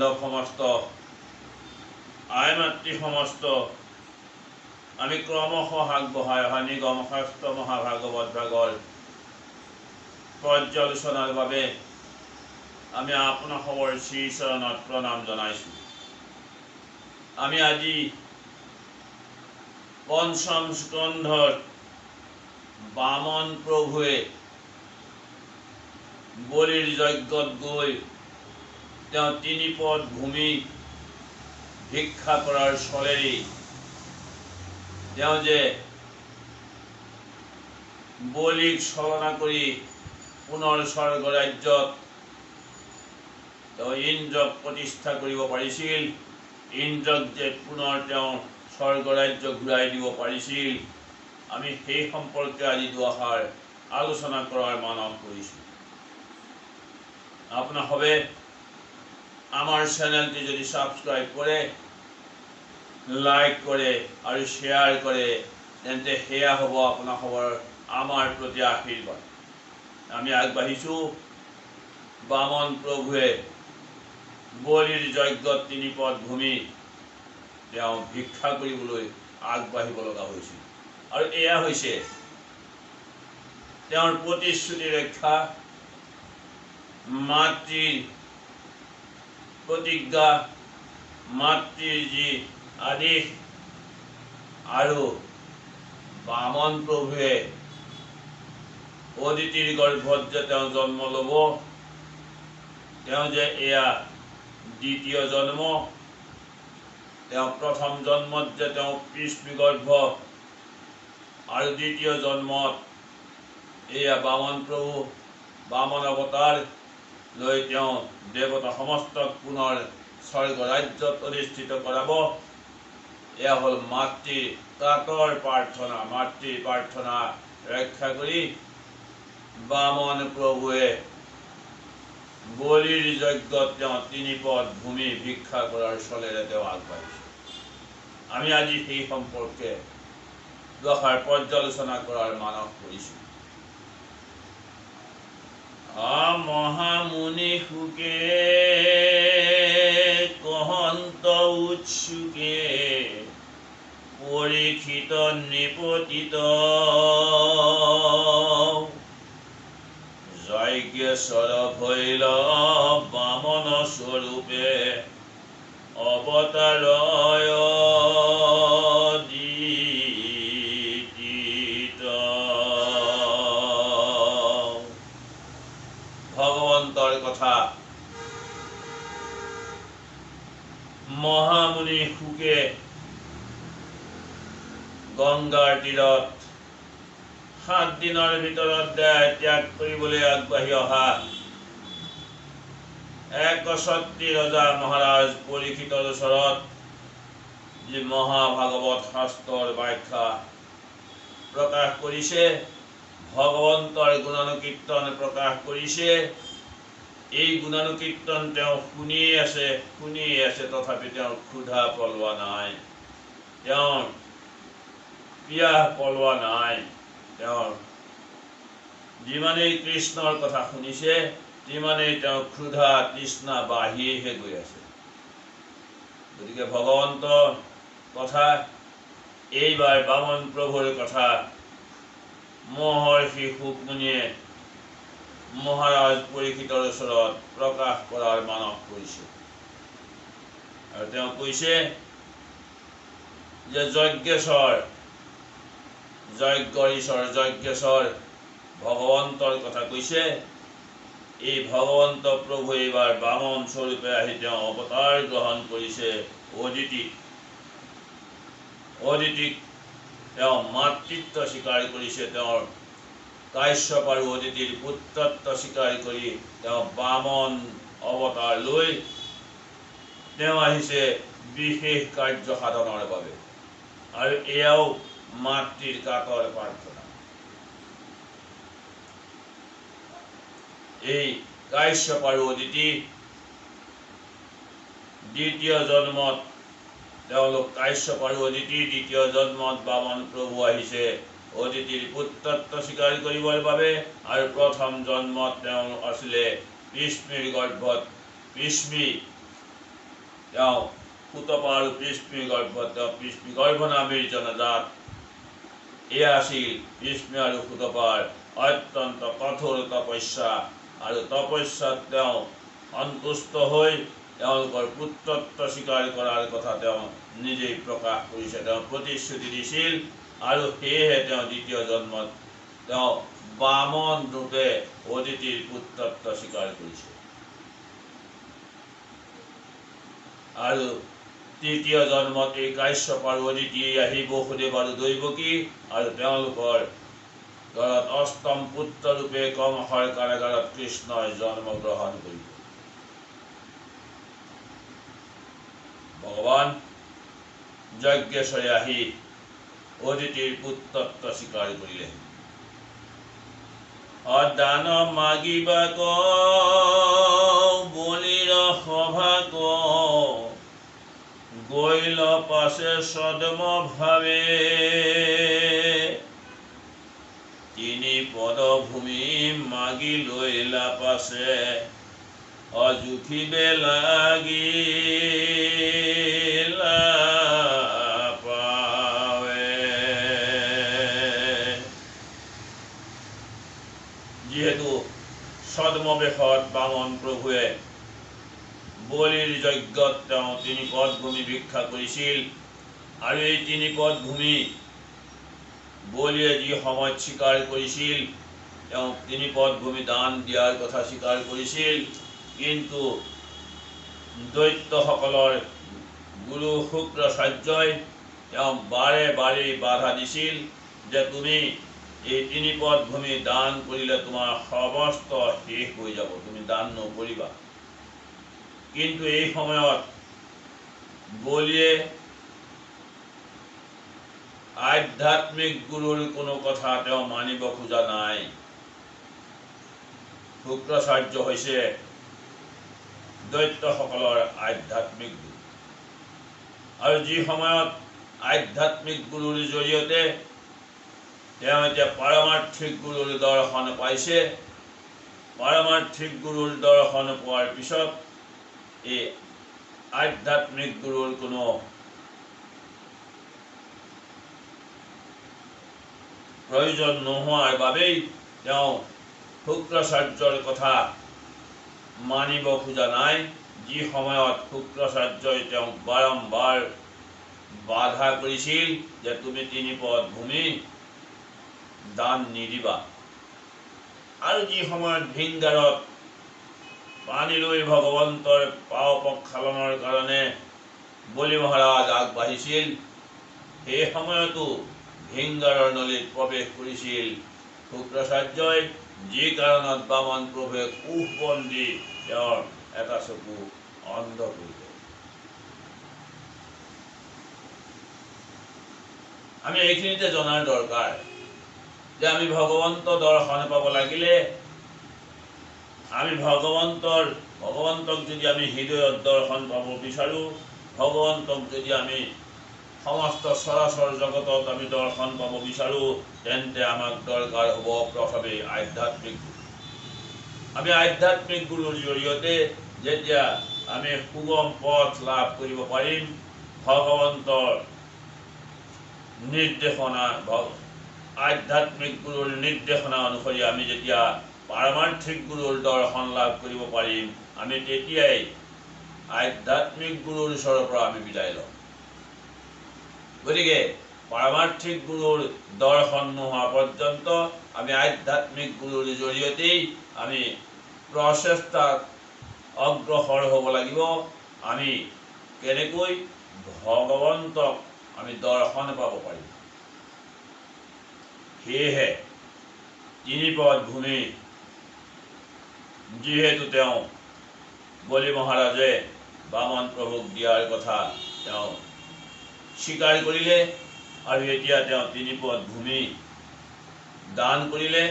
বান্ধৱ সমস্ত আই মাতৃ সমস্ত আমি ক্ৰমশঃ আগবঢ়াই অহা নিগম শাস্ত্ৰ মহাভাগৱত ভাগৰ পৰ্যালোচনাৰ বাবে আমি আপোনাসৱৰ শ্ৰী চৰণত প্ৰণাম জনাইছোঁ। আমি আজি পঞ্চম স্কন্ধৰ বামন প্ৰভুৱে বলিৰ যজ্ঞত গৈ তেওঁ তিনিপদ ভূমি ভিক্ষা কৰাৰ চলেৰি তেওঁ যে বলিক ছলনা কৰি পুনৰ স্বৰ্গ ৰাজ্যত তেওঁ ইন্দ্ৰক প্ৰতিষ্ঠা কৰিব পাৰিছিল, ইন্দ্ৰক যে পুনৰ তেওঁ স্বৰ্গ ৰাজ্য ঘূৰাই দিব পাৰিছিল, আমি সেই সম্পৰ্কে আজি দুআষাৰ আলোচনা কৰাৰ মানস কৰিছোঁ। আপোনাসৱে আমাৰ চেনেলটি যদি সাবস্ক্ৰাইব কৰে, লাইক কৰে আৰু শ্বেয়াৰ কৰে, তেন্তে সেয়া হ'ব আপোনাসৱৰ আমাৰ প্ৰতি আশীৰ্বাদ। আমি আগবাঢ়িছোঁ। বামন প্ৰভুৱে বলিৰ যজ্ঞত তিনিপদ ভূমি তেওঁ ভিক্ষা কৰিবলৈ আগবাঢ়িব লগা হৈছিল, আৰু এয়া হৈছে তেওঁৰ প্ৰতিশ্ৰুতি ৰক্ষা, মাতৃৰ প্ৰতিজ্ঞা, মাতৃৰ যি আদেশ, আৰু বামন প্ৰভুৱে অদিতিৰ গৰ্ভত যে তেওঁ জন্ম ল'ব, তেওঁ যে এয়া দ্বিতীয় জন্ম, তেওঁ প্ৰথম জন্মত যে তেওঁ পৃষ্ঠি গৰ্ভ, আৰু দ্বিতীয় জন্মত এয়া বামন প্ৰভু বামন অৱতাৰ লৈ তেওঁ দেৱতা সমস্তক পুনৰ স্বৰ্গ ৰাজ্যত অধিষ্ঠিত কৰাব। এয়া হ'ল মাতৃৰ কাতৰ প্ৰাৰ্থনা। মাতৃৰ প্ৰাৰ্থনা ৰক্ষা কৰি বামন প্ৰভুৱে বলিৰ যজ্ঞত তেওঁ তিনিপদ ভূমি ভিক্ষা কৰাৰ চলেৰে তেওঁ আগবাঢ়িছে। আমি আজি সেই সম্পৰ্কে দুআষাৰ পৰ্যালোচনা কৰাৰ মানস কৰিছোঁ। মহামুনি সুকে কহন্ত উৎসুকে পৰীক্ষিত নিপতিত যজ্ঞেশ্বৰ ভৈল বামন স্বৰূপে অৱতাৰয় ভগৱন্তৰ কথা মহামুনি সুকে গংগাৰ তীৰত 7 দিনৰ ভিতৰত দেহ ত্যাগ কৰিবলৈ আগবাঢ়ি অহা একছত্ৰী ৰজা মহাৰাজ পৰীক্ষিতৰ ওচৰত যি মহাভাগৱত শাস্ত্ৰৰ ব্যাখ্যা প্ৰকাশ কৰিছে, ভগৱন্তৰ গুণানুকীৰ্তন প্ৰকাশ কৰিছে, এই গুণানুকীৰ্তন তেওঁ শুনিয়ে আছে, তথাপি তেওঁৰ ক্ষুধা পলোৱা নাই, তেওঁৰ পিয়াহ পলোৱা নাই। তেওঁৰ যিমানেই কৃষ্ণৰ কথা শুনিছে, তিমানেই তেওঁৰ ক্ষুধা তৃষ্ণা বাঢ়িয়েহে গৈ আছে। গতিকে ভগৱন্তৰ কথা, এইবাৰ বামন প্ৰভুৰ কথা মহৰ্ষি শুকমুনিয়ে মহাৰাজ পৰীক্ষিতৰ ওচৰত প্ৰকাশ কৰাৰ মানস কৰিছে। আৰু তেওঁ কৈছে যে যজ্ঞেশ্বৰ ভগৱন্তৰ কথা কৈছে। এই ভগৱন্ত প্ৰভু এইবাৰ বামন স্বৰূপে আহি তেওঁ অৱতাৰ গ্ৰহণ কৰিছে। অদিতিক তেওঁ মাতৃত্ব স্বীকাৰ কৰিছে, তেওঁৰ কাশ্যপ আৰু অদিতিৰ পুত্ৰত্ব স্বীকাৰ কৰি তেওঁ বামন অৱতাৰ লৈ তেওঁ আহিছে বিশেষ কাৰ্য সাধনৰ বাবে, আৰু এয়াও মাতৃৰ কাতৰ প্ৰাৰ্থনা। এই কাশ্যপ আৰু অদিতি দ্বিতীয় জন্মত তেওঁলোক কাশ্যপ আৰু অদিতিৰ দ্বিতীয় জন্মত বামন প্ৰভু আহিছে অদিতিৰ পুত্ৰত্ব স্বীকাৰ কৰিবৰ বাবে, আৰু প্ৰথম জন্মত তেওঁ আছিলে পৃষ্ঠিৰ গৰ্ভত পৃষ্ঠি তেওঁ সুতপা আৰু পৃষ্মি গৰ্ভ, তেওঁ পৃষ্মি গৰ্ভ নামেৰে জনাজাত। এয়া আছিল পৃষ্মি আৰু সুতপাৰ অত্যন্ত কঠোৰ তপস্যা, আৰু তপস্যাত তেওঁ সন্তুষ্ট হৈ তেওঁলোকৰ পুত্ৰত্ব স্বীকাৰ কৰাৰ কথা তেওঁ নিজেই প্ৰকাশ কৰিছে, তেওঁ প্ৰতিশ্ৰুতি দিছিল। আৰু সেয়েহে তেওঁ দ্বিতীয় জন্মত তেওঁ বামন ৰূপে অদিতিৰ পুত্ৰত্ব স্বীকাৰ কৰিছে। আৰু তৃতীয় জন্মত এই কাশ্যপ আৰু অদিতি আহি বসুদেৱ আৰু দৈৱকী আৰু তেওঁলোকৰ ঘৰত অষ্টম পুত্ৰ ৰূপে কমসৰ কাৰাগাৰত কৃষ্ণই জন্মগ্ৰহণ কৰিব। ভগৱান যজ্ঞেশ্বৰে আহি অদিতিৰ পুত্ৰত্ব স্বীকাৰ কৰিলে। দান মাগিবাক বলিৰ সভাক, গৈল পাছে সদম ভাৱে, তিনি পদ ভূমি মাগি লৈলা পাছে, অজুখিবে লাগিলা পাৱে। যিহেতু ছদ্মবেশত বামন প্ৰভুৱে বলিৰ যজ্ঞত তেওঁ ৩ পদ ভূমি ভিক্ষা কৰিছিল, আৰু এই ৩ পদ ভূমি বলিয়ে যি সময়ত স্বীকাৰ কৰিছিল, তেওঁ ৩ পদ ভূমি দান দিয়াৰ কথা স্বীকাৰ কৰিছিল। কিন্তু দৈত্যসকলৰ গুৰু শুক্ৰাচাৰ্যই তেওঁ বাৰে বাৰে বাধা দিছিল যে তুমি এই ৩ পদ ভূমি দান কৰিলে তোমাৰ সমস্ত শেষ হৈ যাব, তুমি দান নকৰিবা। কিন্তু এই সময়ত বলিয়ে আধ্যাত্মিক গুৰুৰ কোনো কথা তেওঁ মানিব খোজা নাই। শুক্ৰাচাৰ্য হৈছে দৈত্যসকলৰ আধ্যাত্মিক গুৰু, আৰু যি সময়ত আধ্যাত্মিক গুৰুৰ জৰিয়তে তেওঁ এতিয়া পাৰমাৰ্থিক গুৰুৰ দৰ্শন পাইছে, পাৰমাৰ্থিক গুৰুৰ দৰ্শন পোৱাৰ পিছত এই আধ্যাত্মিক গুৰুৰ কোনো প্ৰয়োজন নোহোৱাৰ বাবেই তেওঁ শুক্ৰাচাৰ্যৰ কথা মানিব খোজা নাই। যি সময়ত শুক্ৰাচাৰ্যই তেওঁক বাৰম্বাৰ বাধা কৰিছিল যে তুমি ৩ পদ ভূমি দান নিদিবা, আৰু যি সময়ত ভিংগাৰত পানী লৈ ভগৱন্তৰ পাও প্ৰক্ষালনৰ কাৰণে বলি মহাৰাজ আগবাঢ়িছিল, সেই সময়তো ভিংগাৰৰ নলীত প্ৰৱেশ কৰিছিল শুক্ৰাচাৰ্যই, যি কাৰণত বামন প্ৰভুৱে কুশবন দি তেওঁৰ এটা চকু অন্ধ কৰিলে। আমি এইখিনিতে জনাৰ দৰকাৰ যে আমি ভগৱন্ত দৰ্শন পাব লাগিলে আমি ভগৱন্তক যদি আমি হৃদয়ত দৰ্শন পাব বিচাৰোঁ, ভগৱন্তক যদি আমি সমস্ত চৰাচৰ জগতত আমি দৰ্শন পাব বিচাৰোঁ, তেন্তে আমাক দৰকাৰ হ'ব প্ৰথমে আধ্যাত্মিক গুৰু। আমি আধ্যাত্মিক গুৰুৰ জৰিয়তে যেতিয়া আমি সুগম পথ লাভ কৰিব পাৰিম, ভগৱন্তৰ নিৰ্দেশনা, আধ্যাত্মিক গুৰুৰ নিৰ্দেশনা অনুসৰি আমি যেতিয়া পাৰমাৰ্থিক গুৰুৰ দৰ্শন লাভ কৰিব পাৰিম, আমি তেতিয়াই আধ্যাত্মিক গুৰুৰ ওচৰৰ পৰা আমি বিদায় ল'ম। গতিকে পাৰমাৰ্থিক গুৰুৰ দৰ্শন নোহোৱা পৰ্যন্ত আমি আধ্যাত্মিক গুৰুৰ জৰিয়তেই আমি প্ৰচেষ্টাত অগ্ৰসৰ হ'ব লাগিব। আমি কেনেকৈ ভগৱন্তক আমি দৰ্শন পাব পাৰিম। সেয়েহে ৩ পদ ভূমি যিহেতু তেওঁ বলি মহাৰাজে বামন প্ৰভুক দিয়াৰ কথা তেওঁ স্বীকাৰ কৰিলে, আৰু এতিয়া তেওঁ ৩ পদ ভূমি দান কৰিলে,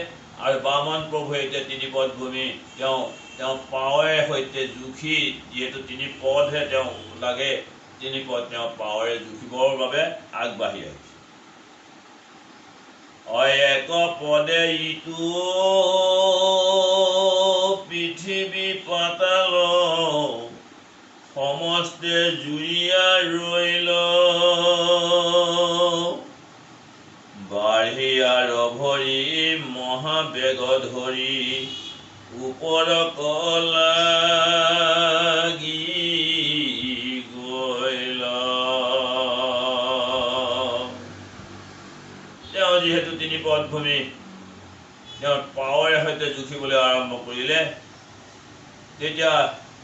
আৰু বামন প্ৰভুৱে এতিয়া ৩ পদ ভূমি তেওঁ পাৱৰে সৈতে জুখি, যিহেতু ৩ পদহে তেওঁ লাগে, ৩ পদ তেওঁ পাৱৰে জুখিবৰ বাবে আগবাঢ়ি আহিছে। এক পদে ইটো পৃথিৱী পাতাল, সমস্তে জুৰিয়া ৰৈল বাঢ়িয়াৰ ভৰি মহাবেগ ধৰি ওপৰ লাগি গ'ল। তেওঁ যিহেতু তিনি পদভূমি তেওঁৰ পাৱৰে সৈতে জুখিবলৈ আৰম্ভ কৰিলে, তেতিয়া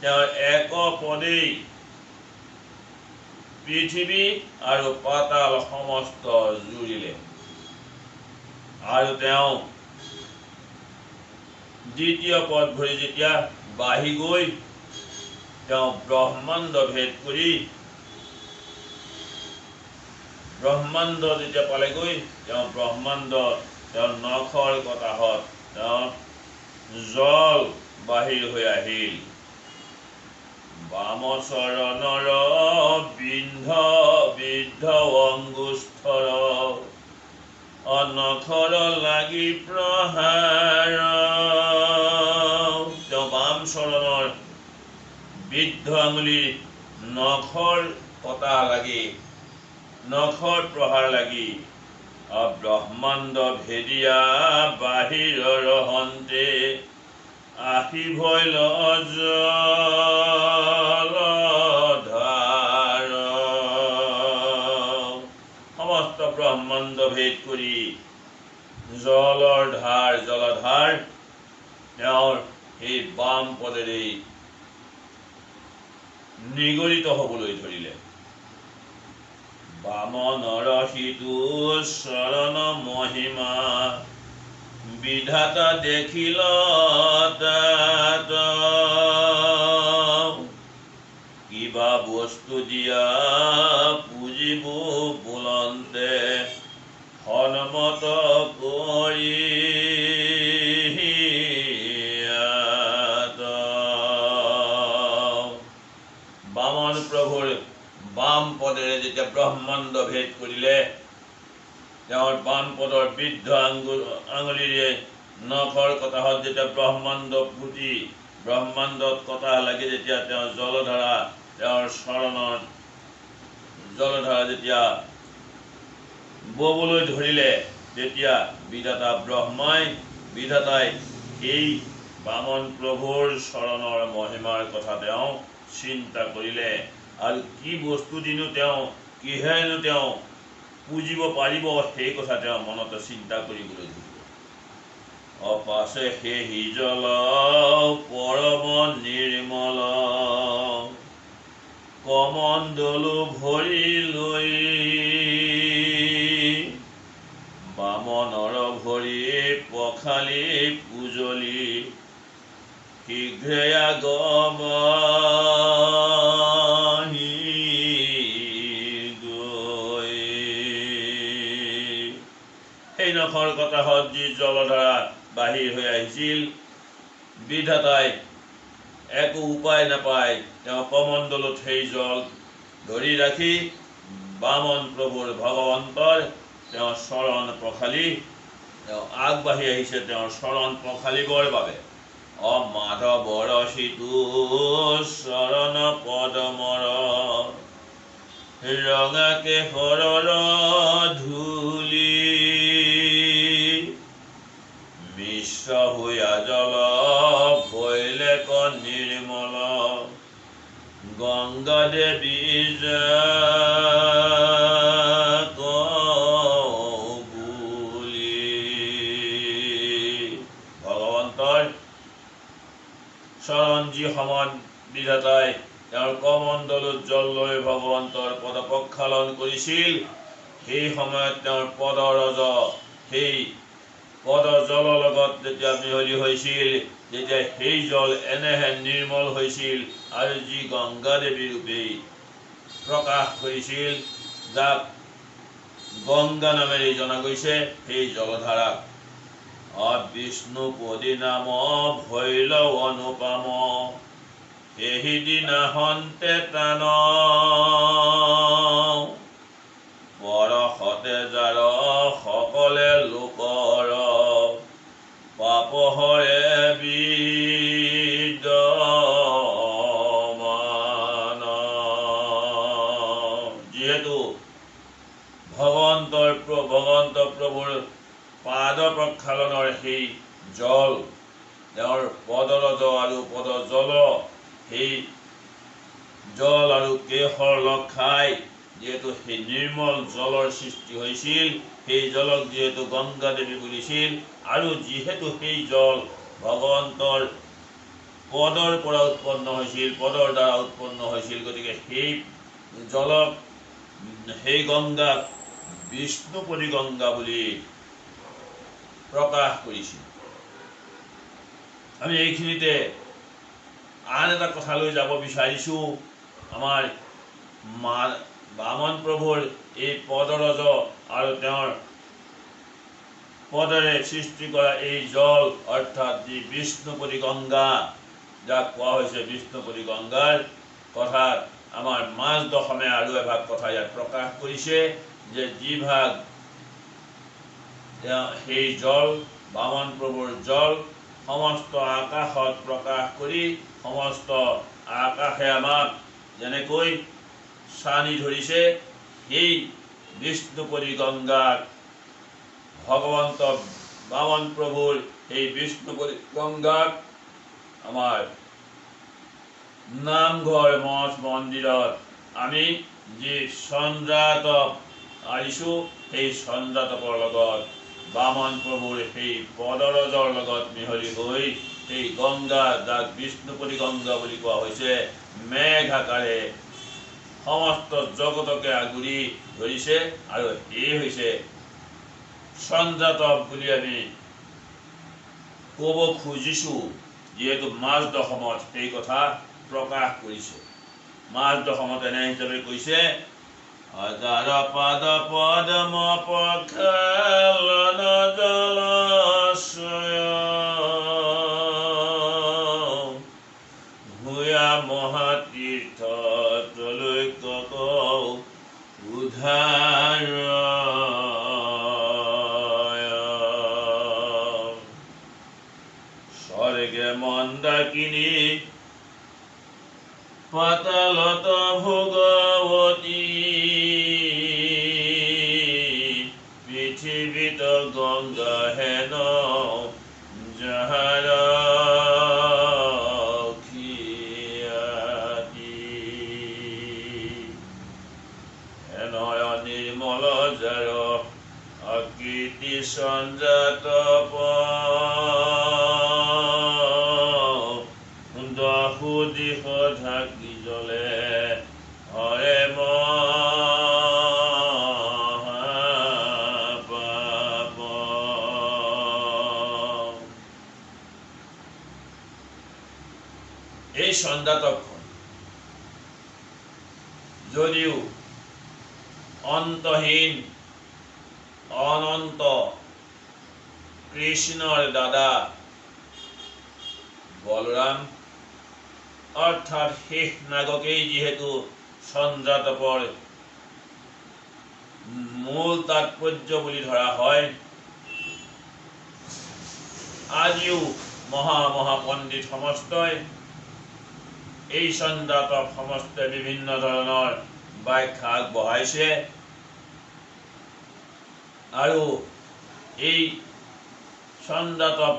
তেওঁ এক পদেই পৃথিৱী আৰু পাতাল সমস্ত জুৰিলে। আৰু তেওঁ দ্বিতীয় পদ ভৰি যেতিয়া বাঢ়ি গৈ তেওঁ ব্ৰহ্মাণ্ড ভেদ কৰি ব্ৰহ্মাণ্ড যেতিয়া পালেগৈ, তেওঁ ব্ৰহ্মাণ্ড তেওঁৰ নখৰ কটাহত তেওঁ জল বাহিৰ হৈ আহিল। বাম চৰণৰ বৃদ্ধ অংগুষ্ঠৰ নখৰ লাগি প্ৰহাৰ। তেওঁ বাম চৰণৰ বৃদ্ধ আঙুলিৰ নখৰ কটা লাগি নখৰ প্ৰহাৰ লাগি ব্ৰহ্মাণ্ড ভেদিয়া বাহিৰৰ হন্তে আহি ভৈল জলধাৰ। সমস্ত ব্ৰহ্মাণ্ড ভেদ কৰি জলধাৰ তেওঁৰ এই বাম পদেৰে নিগৰিত হ'বলৈ ধৰিলে। বামনৰ সিটো চৰণ মহিমা বিধাতা দেখিল তাত, কিবা বস্তু দিয়া পুজিব বোলন্তে সন্মত কৰি। বামন প্ৰভুৰ বাম পদেৰে যেতিয়া ব্ৰহ্মাণ্ড ভেদ কৰিলে, তেওঁৰ বাম পদৰ বৃদ্ধ আঙুলিৰে নখৰ কটাহত যেতিয়া ব্ৰহ্মাণ্ড ফুটি ব্ৰহ্মাণ্ডত কটাহ লাগি যেতিয়া তেওঁ জলধাৰা তেওঁৰ চৰণত জলধাৰা যেতিয়া ববলৈ ধৰিলে, তেতিয়া বিধাতাই এই বামন প্ৰভুৰ চৰণৰ মহিমাৰ কথা তেওঁ চিন্তা কৰিলে। আৰু কি বস্তু দিনো তেওঁ কিহেনো তেওঁ পুজিব পাৰিব, সেই কথা তেওঁ মনতে চিন্তা কৰিবলৈ ধৰিলে। অপাছে সেই জল পৰম নিৰ্মল কমণ্ডলু ভৰি লৈ, বামনৰ ভৰি পখালি পুজলি শীঘ্ৰে আগম সেই নখৰ কটাহত যি জলধাৰা বাহিৰ হৈ আহিছিল, বিধাতাই একো উপায় নাপায় তেওঁ কমণ্ডলত সেই জল ধৰি ৰাখি বামন প্ৰভুৰ ভগৱন্তৰ তেওঁ চৰণ পখালি তেওঁ আগবাঢ়ি আহিছে তেওঁৰ চৰণ পখালিবৰ বাবে। মাধৱৰ সিটো চৰণ পদমৰ ৰঙা কেশৰৰ ধূলি, মিশ্ৰ হৈয়া জল ভৈলে নিৰ্মল গংগা দেৱী ভগৱন্তৰ চৰণ যি সমান বিধাতাই তেওঁৰ কমণ্ডলত জল লৈ ভগৱন্তৰ পদ প্ৰক্ষালন কৰিছিল, সেই সময়ত তেওঁৰ পদৰজ সেই পদৰ জলৰ লগত যেতিয়া মিহলি হৈছিল, তেতিয়া সেই জল এনেহেন নিৰ্মল হৈছিল আৰু যি গংগা দেৱী ৰূপেই প্ৰকাশ কৰিছিল, যাক গংগা নামেৰে জনা গৈছে, সেই জলধাৰা বিষ্ণুপদী নাম ভৈল অনুপম সেইদিনা হন্তে টান পৰশতে যাৰ সকলে লোকৰ পাপহৰে বিদ্যমান। যিহেতু ভগৱন্ত প্ৰভুৰ পাদ প্ৰক্ষালনৰ সেই জল, তেওঁৰ পদৰজ আৰু পদজল, সেই জল আৰু কেশৰ লগ খাই যিহেতু সেই নিৰ্মল জলৰ সৃষ্টি হৈছিল, সেই জলক যিহেতু গংগা দেৱী বুলিছিল, আৰু যিহেতু সেই জল ভগৱন্তৰ পদৰ পৰা উৎপন্ন হৈছিল, পদৰ দ্বাৰা উৎপন্ন হৈছিল, গতিকে সেই জলক, সেই গংগাক বিষ্ণুপদী গংগা বুলি প্ৰকাশ কৰিছিল। আমি এইখিনিতে আন এটা কথালৈ যাব বিচাৰিছোঁ। আমাৰ বামন প্ৰভুৰ এই পদৰজ আৰু তেওঁৰ পদৰে সৃষ্টি কৰা এই জল, অৰ্থাৎ যি বিষ্ণুপদী গংগা, যাক কোৱা হৈছে বিষ্ণুপদী গংগাৰ কথা আমাৰ মাজ দশমে আৰু এভাগ কথা ইয়াত প্ৰকাশ কৰিছে, যে যিভাগ সেই জল, বামন প্ৰভুৰ জল, সমস্ত আকাশত প্ৰকাশ কৰি সমস্ত আকাশে আমাক যেনেকৈ চানি ধৰিছে, সেই বিষ্ণুপদী গংগাক ভগৱন্ত বামন প্ৰভুৰ সেই বিষ্ণুপদী গংগাক আমাৰ নামঘৰ মঠ মন্দিৰত আমি যি চন্দ্ৰাতপ আৰিছোঁ, সেই চন্দ্ৰাতপৰ লগত বামন প্ৰভুৰ সেই পদৰজৰ লগত মিহলি হৈ সেই গংগা, যাক বিষ্ণুপদী গংগা বুলি কোৱা হৈছে, মেঘ আকাৰে সমস্ত জগতকে আগুৰি ধৰিছে, আৰু এই হৈছে চন্দ্ৰাতপ বুলি আমি ক'ব খুজিছোঁ, যিহেতু মাজ দশমত সেই কথা প্ৰকাশ কৰিছে। মাজ দশমত এনে হিচাপে কৈছে, অজাৰ পাদ পদম প্ৰক্ষালন জলাশয়, ভূয়া মহাতীৰ্থ ত্ৰৈলোক্য উদ্ধাৰ, স্বৰ্গে মন্দাকিনী পাতালত ভোগৱতী, পৃথিৱীত গংগা হেন যাহাৰ খ্যাতি, হেনয় নিৰ্মল যাৰ আকৃতি চন্দ্ৰাতপ, দহু দিশ ঢাকি জ্বলে হৰে মহাপাপ। এই চন্দ্ৰাতপখন যদিও অন্তহীন অনন্ত কৃষ্ণৰ দাদা বলৰাম, অৰ্থাৎ শেষ নাগকেই যিহেতু চন্দ্ৰাতপৰ মূল তাৎপৰ্য বুলি ধৰা হয়, আজিও মহাপণ্ডিত সমস্তই এই চন্দ্ৰাতপ সমস্ত বিভিন্ন ধৰণৰ ব্যাখ্যা আগবঢ়াইছে, আৰু এই চন্দ্ৰাতপ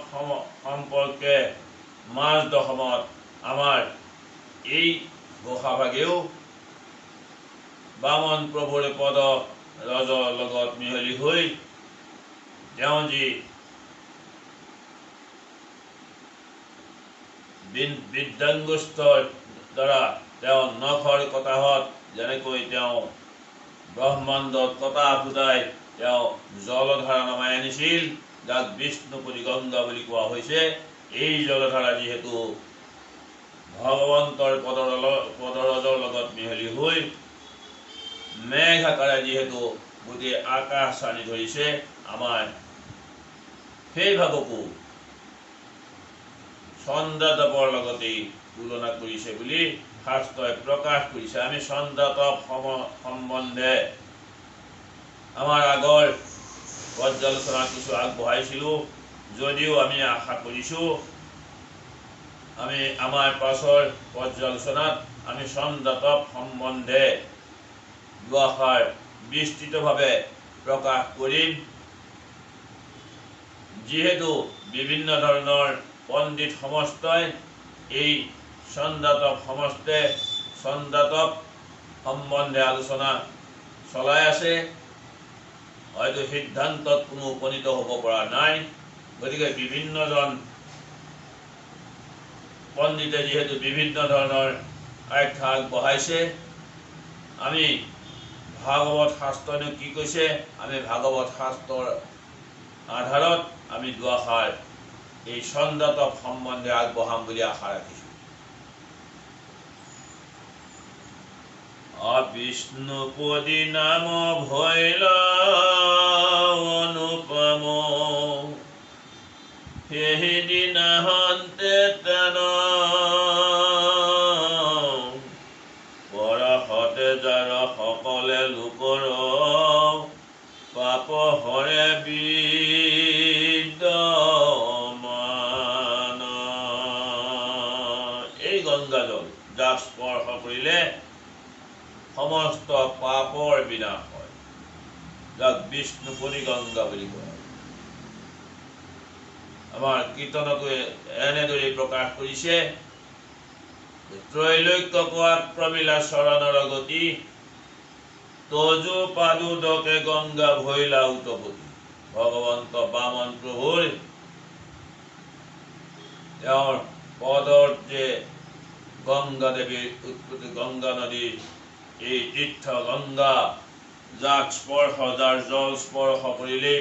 সম্পৰ্কে মাজ দশমত আমাৰ এই ঘোষাভাগেও বামন প্ৰভুৰ পদ ৰজৰ লগত মিহলি হৈ তেওঁ যি বিদ্যাংগুষ্ঠৰ দ্বাৰা তেওঁ নখৰ কটাহত যেনেকৈ তেওঁ ব্ৰহ্মাণ্ডত কটা ফুটাই তেওঁ জলধাৰা নমাই আনিছিল, যাক বিষ্ণুপদী গংগা বুলি কোৱা হৈছে, এই জলধাৰা যিহেতু ভগৱন্তৰ পদৰজৰ লগত মিহলি হৈ মেঘ আকাৰে যিহেতু গোটেই আকাশ চানি ধৰিছে, আমাৰ সেই ভাগকো চন্দ্ৰাতপৰ লগতেই তুলনা কৰিছে বুলি শাস্ত্ৰই প্ৰকাশ কৰিছে। আমি চন্দ্ৰাতপ সম্বন্ধে আমাৰ আগৰ পৰ্যালোচনা কিছু আগবঢ়াইছিলোঁ, যদিও আমি আশা কৰিছোঁ আমি আমাৰ পাছৰ পৰ্যালোচনাত আমি চন্দ্ৰাতপ সম্বন্ধে দুআষাৰ বিস্তৃতভাৱে প্ৰকাশ কৰিম। যিহেতু বিভিন্ন ধৰণৰ পণ্ডিত সমস্তই এই ছন্দাতপ সম্বন্ধে আলোচনা চলাই আছে, হয়তো সিদ্ধান্তত কোনো উপনীত হ'ব পৰা নাই। গতিকে বিভিন্নজন পণ্ডিতে যিহেতু বিভিন্ন ধৰণৰ আখ্যা আগবঢ়াইছে, আমি ভাগৱত শাস্ত্ৰনো কি কৈছে, আমি ভাগৱত শাস্ত্ৰৰ আধাৰত আমি দুআষাৰ এই ছন্দাতপ সম্বন্ধে আগবঢ়াম বুলি আশা ৰাখিছোঁ। বিষ্ণুপদী নাম ভৈল অনুপম, সেইদিনা হন্তে তেন পৰহতে যাৰ সকলে লোকৰ পাপ হৰে বিদ্যমান। এই গংগাজল যাক স্পৰ্শ কৰিলে সমস্ত পাপৰ বিনাশ হয়, যাক বিষ্ণুপদী গংগা বুলি কয়। আমাৰ কীৰ্তনতো এনেদৰে প্ৰকাশ কৰিছে, ত্ৰৈলোক্য কোৱাক প্ৰমিলা চৰণৰ গতি, তজু পাদুদকে গংগা ভৈলা উতপতি। ভগৱন্ত বামন প্ৰভুৰ তেওঁৰ পদৰ যে গংগা দেৱীৰ উৎপত্তি, গংগা নদীৰ এই তীৰ্থ গংগা, যাক যাৰ জল স্পৰ্শ কৰিলেই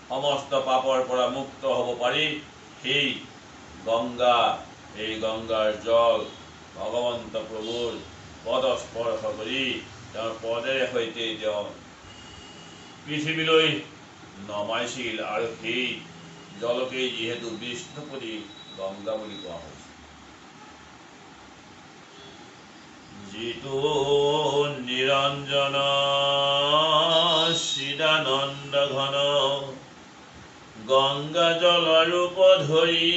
সমস্ত পাপৰ পৰা মুক্ত হ'ব পাৰি, সেই গংগাৰ জল ভগৱন্ত প্ৰভুৰ পদ স্পৰ্শ কৰি তেওঁৰ পদেৰে সৈতে তেওঁ পৃথিৱীলৈ নমাইছিল, আৰু সেই জলকেই যিহেতু বিষ্ণুপদী গংগা বুলি কোৱা হৈছে। যিটো নিৰঞ্জন চিদানন্দ ঘন, গংগা জল ৰূপ ধৰি,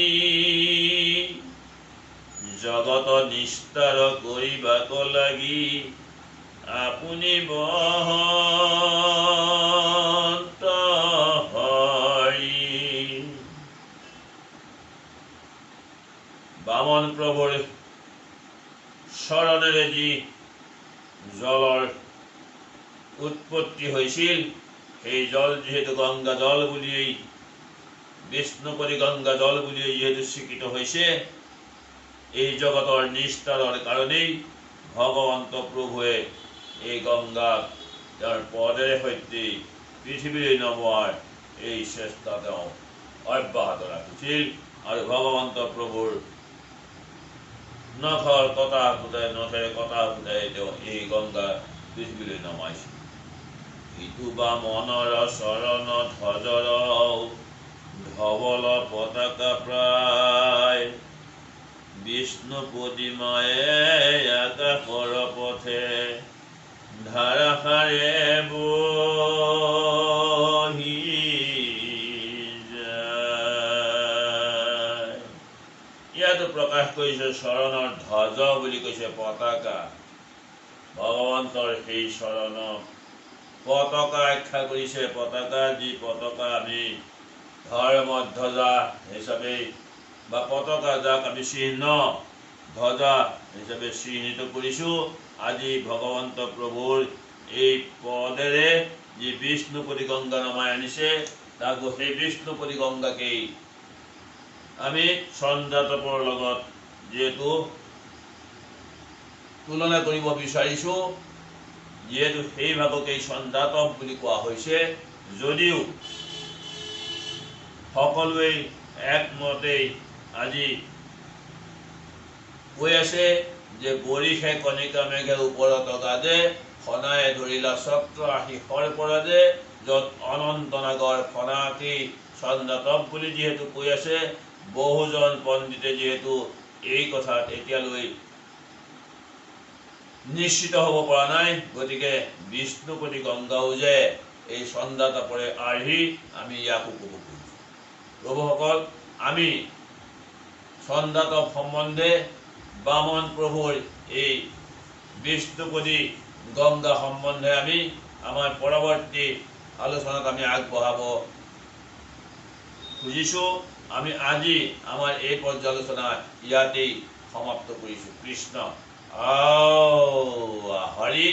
জগত নিস্তাৰ কৰিবাক লাগি, আপুনি বহন্ত হৰি। বামন প্ৰভুৰ চৰণেৰে যি জলৰ উৎপত্তি হৈছিল, সেই জল যিহেতু গংগা জল বুলিয়েই, বিষ্ণুপদী গংগা জল বুলিয়েই যিহেতু স্বীকৃত হৈছে, এই জগতৰ নিস্তাৰৰ কাৰণেই ভগৱন্ত প্ৰভুৱে এই গংগাক তেওঁৰ পদেৰে সৈতে পৃথিৱীলৈ নমোৱাৰ এই চেষ্টা তেওঁ অব্যাহত ৰাখিছিল, আৰু ভগৱন্ত প্ৰভুৰ নখেৰে কটা ফুটাই তেওঁ এই গংগা পৃথিৱীলৈ নমাইছিল। ইটো বা মনৰ চৰণ ধ্বজৰ ধৱল পতাকা প্ৰায়, বিষ্ণুপদীমায়ে আকাশৰ পথে ধাৰাসাৰে বহি যায়। ইয়াতো প্ৰকাশ কৰিছে চৰণৰ ধ্বজ বুলি কৈছে পতাকা, ভগৱন্তৰ সেই চৰণক পতাকা আখ্যা কৰিছে। পতাকা, যি পতাকা আমি ধৰ্মধ্বজা হিচাপে বা পতাকা যাক আমি চিহ্ন ধ্বজা হিচাপে চিহ্নিত কৰিছোঁ, আজি ভগৱন্ত প্ৰভুৰ এই পদেৰে যি বিষ্ণুপদী গংগা নমাই আনিছে, তাকো সেই বিষ্ণুপদী গংগাকেই আমি ছন্দাতপৰ লগত যিহেতু তুলনা কৰিব বিচাৰিছোঁ, যিহেতু সেই ভাগকেই ছন্দাতপ বুলি কোৱা হৈছে, যদিও সকলোৱে একমতেই আজি কৈ আছে যে বৰিষে কণিকা মেঘে ওপৰত গাজে, ফণাই ধৰিলা চক্ৰ আহি সৰপৰাজে, য'ত অনন্ত নাগৰ ফণাকেই ছন্দাতপ বুলি যিহেতু কৈ আছে, বহুজন পণ্ডিতে যিহেতু এই কথাত এতিয়ালৈ নিশ্চিত হ'ব পৰা নাই, গতিকে বিষ্ণুপদী গংগাও যে এই ছন্দাতপৰে আৰ্হি, আমি ইয়াক উপভোগ কৰিছোঁ। প্ৰভুসকল, আমি ছন্দাতপ সম্বন্ধে বামন প্ৰভুৰ এই বিষ্ণুপদী গংগা সম্বন্ধে আমি আমাৰ পৰৱৰ্তী আলোচনাত আমি আগবঢ়াব খুজিছোঁ। আমি আজি আমাৰ এই পৰ্যালোচনা ইয়াতেই সমাপ্ত কৰিছোঁ। কৃষ্ণ হৰি